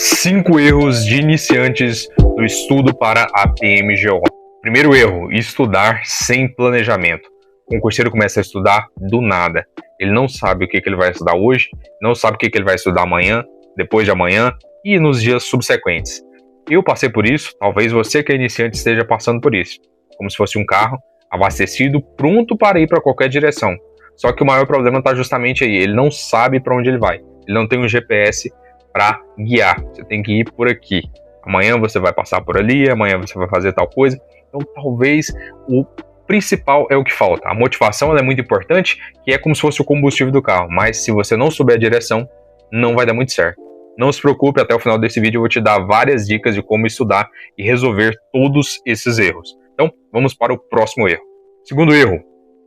5 erros de iniciantes no estudo para a PMGO. Primeiro erro, estudar sem planejamento. O concurseiro começa a estudar do nada. Ele não sabe o que ele vai estudar hoje, não sabe o que ele vai estudar amanhã, depois de amanhã e nos dias subsequentes. Eu passei por isso, talvez você que é iniciante esteja passando por isso. Como se fosse um carro abastecido, pronto para ir para qualquer direção. Só que o maior problema está justamente aí, ele não sabe para onde ele vai. Ele não tem um GPS para guiar. Você tem que ir por aqui. Amanhã você vai passar por ali, amanhã você vai fazer tal coisa. Então talvez o principal é o que falta. A motivação ela é muito importante, que é como se fosse o combustível do carro. Mas se você não souber a direção, não vai dar muito certo. Não se preocupe, até o final desse vídeo eu vou te dar várias dicas de como estudar e resolver todos esses erros. Então vamos para o próximo erro. Segundo erro,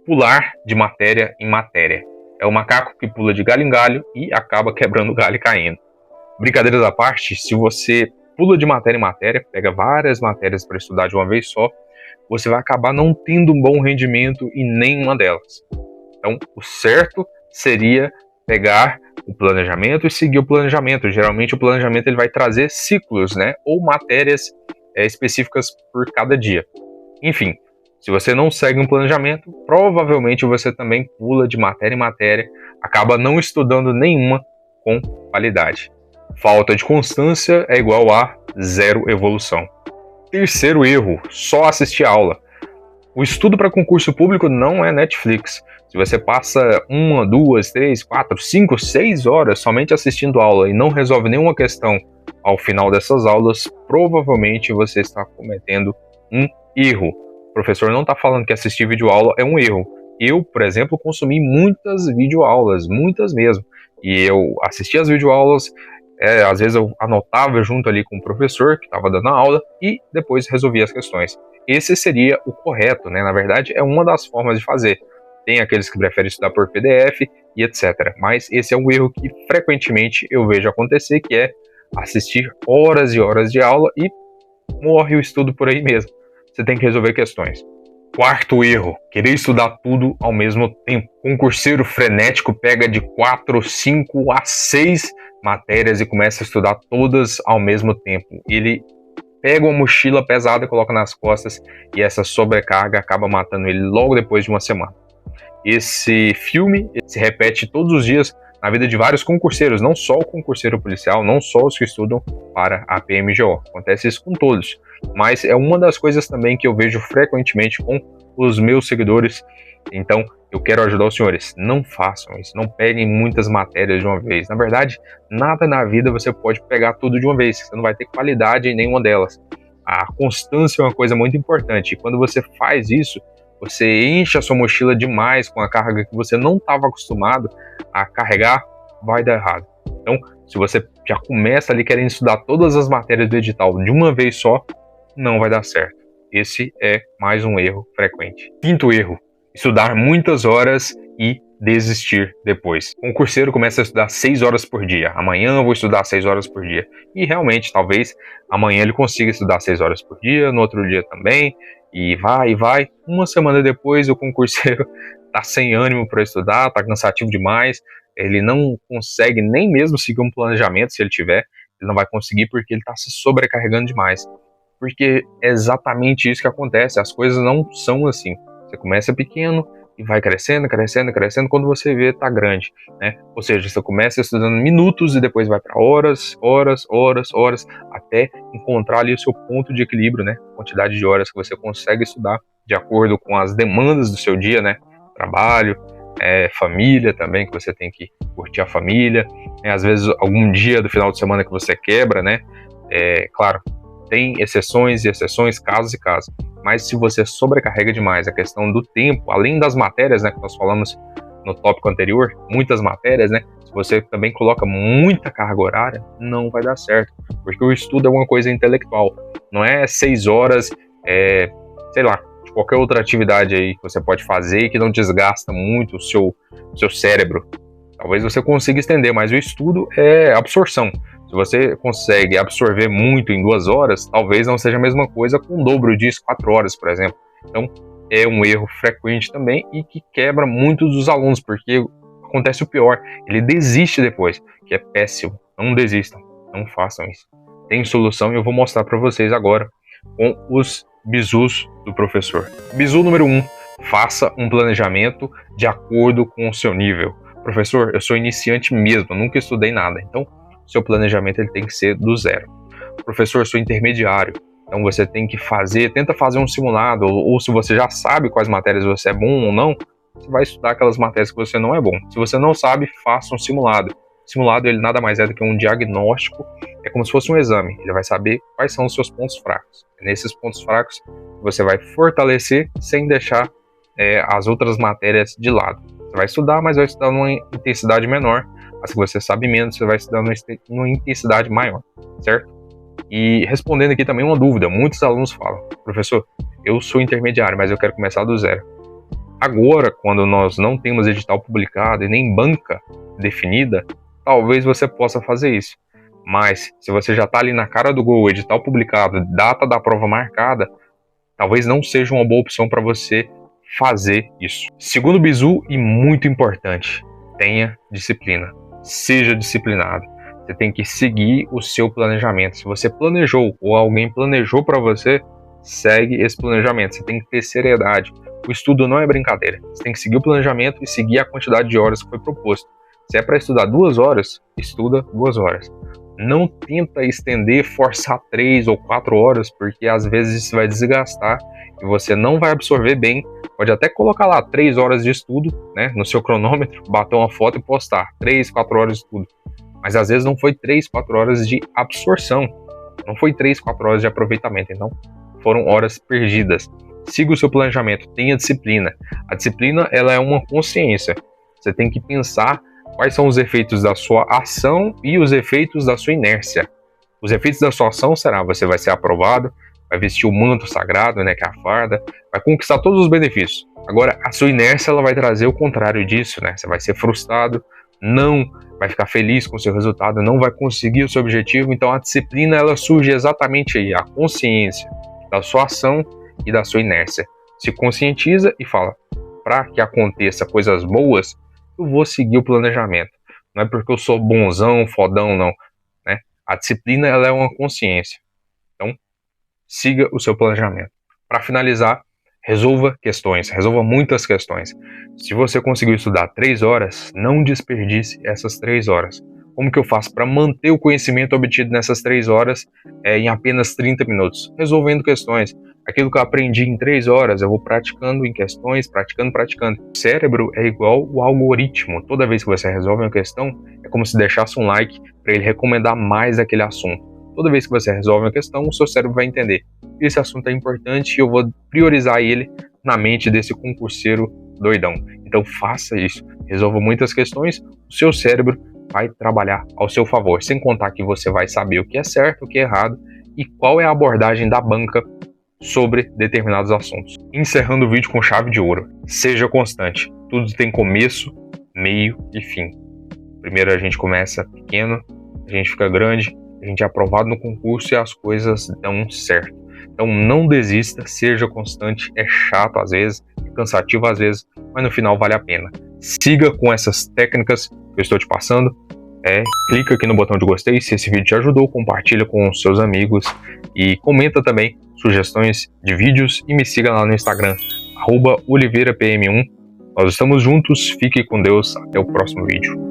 pular de matéria em matéria. É o macaco que pula de galho em galho e acaba quebrando o galho e caindo. Brincadeiras à parte, se você pula de matéria em matéria, pega várias matérias para estudar de uma vez só, você vai acabar não tendo um bom rendimento em nenhuma delas. Então, o certo seria pegar o planejamento e seguir o planejamento. Geralmente o planejamento ele vai trazer ciclos, né? Ou matérias específicas por cada dia. Enfim, se você não segue um planejamento, provavelmente você também pula de matéria em matéria, acaba não estudando nenhuma com qualidade. Falta de constância é igual a zero evolução. Terceiro erro, só assistir aula. O estudo para concurso público não é Netflix. Se você passa 1, 2, 3, 4, 5, 6 horas somente assistindo aula e não resolve nenhuma questão ao final dessas aulas, provavelmente você está cometendo um erro. O professor não está falando que assistir videoaula é um erro. Eu, por exemplo, consumi muitas videoaulas, muitas mesmo. E eu assisti as videoaulas, às vezes eu anotava junto ali com o professor que estava dando a aula e depois resolvia as questões. Esse seria o correto, né? Na verdade, é uma das formas de fazer. Tem aqueles que preferem estudar por PDF e etc. Mas esse é um erro que frequentemente eu vejo acontecer, que é assistir horas e horas de aula e morre o estudo por aí mesmo. Você tem que resolver questões. Quarto erro, querer estudar tudo ao mesmo tempo. Concurseiro frenético pega de 4, 5 a 6 matérias e começa a estudar todas ao mesmo tempo. Ele pega uma mochila pesada e coloca nas costas e essa sobrecarga acaba matando ele logo depois de uma semana. Esse filme se repete todos os dias na vida de vários concurseiros, não só o concurseiro policial, não só os que estudam para a PMGO. Acontece isso com todos, mas é uma das coisas também que eu vejo frequentemente com os meus seguidores. Então, eu quero ajudar os senhores, não façam isso, não peguem muitas matérias de uma vez. Na verdade, nada na vida você pode pegar tudo de uma vez, você não vai ter qualidade em nenhuma delas. A constância é uma coisa muito importante, e quando você faz isso, você enche a sua mochila demais com a carga que você não estava acostumado a carregar, vai dar errado. Então, se você já começa ali querendo estudar todas as matérias do edital de uma vez só, não vai dar certo. Esse é mais um erro frequente. Quinto erro, estudar muitas horas e desistir depois. O concurseiro começa a estudar 6 horas por dia. Amanhã eu vou estudar 6 horas por dia. E realmente, talvez, amanhã ele consiga estudar 6 horas por dia, no outro dia também, e vai. Uma semana depois o concurseiro tá sem ânimo para estudar, tá cansativo demais, ele não consegue nem mesmo seguir um planejamento, se ele tiver, ele não vai conseguir porque ele tá se sobrecarregando demais. Porque é exatamente isso que acontece, as coisas não são assim. Você começa pequeno e vai crescendo, quando você vê tá grande, né? Ou seja, você começa estudando minutos e depois vai para horas, até encontrar ali o seu ponto de equilíbrio, né? A quantidade de horas que você consegue estudar de acordo com as demandas do seu dia, né? Trabalho, família também, que você tem que curtir a família, né? Às vezes algum dia do final de semana que você quebra, né? Claro, tem exceções e exceções, casos e casos. Mas se você sobrecarrega demais a questão do tempo, além das matérias, né, que nós falamos no tópico anterior, muitas matérias, né, se você também coloca muita carga horária, não vai dar certo, porque o estudo é uma coisa intelectual, não é 6 horas, sei lá, de qualquer outra atividade aí que você pode fazer que não desgasta muito o seu cérebro. Talvez você consiga estender, mas o estudo é absorção. Se você consegue absorver muito em 2 horas, talvez não seja a mesma coisa com o dobro disso, 4 horas, por exemplo. Então, é um erro frequente também e que quebra muitos dos alunos, porque acontece o pior, ele desiste depois, que é péssimo. Não desistam. Não façam isso. Tem solução e eu vou mostrar para vocês agora com os bizus do professor. Bizu número 1. Faça um planejamento de acordo com o seu nível. Professor, eu sou iniciante mesmo, nunca estudei nada. Então, seu planejamento ele tem que ser do zero. Professor, eu sou intermediário. Então, você tem que tenta fazer um simulado, ou se você já sabe quais matérias você é bom ou não, você vai estudar aquelas matérias que você não é bom. Se você não sabe, faça um simulado. O simulado, ele nada mais é do que um diagnóstico, é como se fosse um exame. Ele vai saber quais são os seus pontos fracos. É nesses pontos fracos, você vai fortalecer sem deixar as outras matérias de lado. Você vai estudar, mas vai estudar numa intensidade menor. As que você sabe menos, você vai estudar numa intensidade maior, certo? E respondendo aqui também uma dúvida, muitos alunos falam: professor, eu sou intermediário, mas eu quero começar do zero. Agora, quando nós não temos edital publicado e nem banca definida, talvez você possa fazer isso. Mas, se você já está ali na cara do gol, edital publicado, data da prova marcada, talvez não seja uma boa opção para você fazer isso. Segundo bizu, e muito importante, tenha disciplina. Seja disciplinado. Você tem que seguir o seu planejamento. Se você planejou ou alguém planejou para você, segue esse planejamento. Você tem que ter seriedade. O estudo não é brincadeira. Você tem que seguir o planejamento e seguir a quantidade de horas que foi proposto. Se é para estudar 2 horas, estuda 2 horas. Não tenta estender, forçar 3 ou 4 horas, porque às vezes isso vai desgastar e você não vai absorver bem. Pode até colocar lá 3 horas de estudo, né, no seu cronômetro, bater uma foto e postar 3, 4 horas de estudo. Mas às vezes não foi 3, 4 horas de absorção. Não foi 3, 4 horas de aproveitamento. Então, foram horas perdidas. Siga o seu planejamento, tenha disciplina. A disciplina, ela é uma consciência. Você tem que pensar quais são os efeitos da sua ação e os efeitos da sua inércia. Os efeitos da sua ação será: você vai ser aprovado, vai vestir o manto sagrado, né, que é a farda, vai conquistar todos os benefícios. Agora, a sua inércia, ela vai trazer o contrário disso, né? Você vai ser frustrado, não vai ficar feliz com o seu resultado, não vai conseguir o seu objetivo. Então, a disciplina, ela surge exatamente aí, a consciência da sua ação e da sua inércia. Se conscientiza e fala: para que aconteça coisas boas, eu vou seguir o planejamento. Não é porque eu sou bonzão, fodão, não. Né? A disciplina, ela é uma consciência. Então, siga o seu planejamento. Para finalizar, resolva questões, resolva muitas questões. Se você conseguiu estudar 3 horas, não desperdice essas 3 horas. Como que eu faço para manter o conhecimento obtido nessas 3 horas em apenas 30 minutos? Resolvendo questões. Aquilo que eu aprendi em 3 horas, eu vou praticando em questões, praticando. O cérebro é igual o algoritmo. Toda vez que você resolve uma questão, é como se deixasse um like para ele recomendar mais aquele assunto. Toda vez que você resolve uma questão, o seu cérebro vai entender: esse assunto é importante e eu vou priorizar ele na mente desse concurseiro doidão. Então faça isso, resolva muitas questões, o seu cérebro vai trabalhar ao seu favor, sem contar que você vai saber o que é certo, o que é errado e qual é a abordagem da banca sobre determinados assuntos. Encerrando o vídeo com chave de ouro: seja constante, tudo tem começo, meio e fim. Primeiro a gente começa pequeno, a gente fica grande, a gente é aprovado no concurso e as coisas dão certo. Então não desista, seja constante, é chato às vezes, é cansativo às vezes, mas no final vale a pena. Siga com essas técnicas que eu estou te passando, clica aqui no botão de gostei se esse vídeo te ajudou, compartilha com os seus amigos e comenta também sugestões de vídeos e me siga lá no Instagram, @oliveirapm1. Nós estamos juntos, fique com Deus, até o próximo vídeo.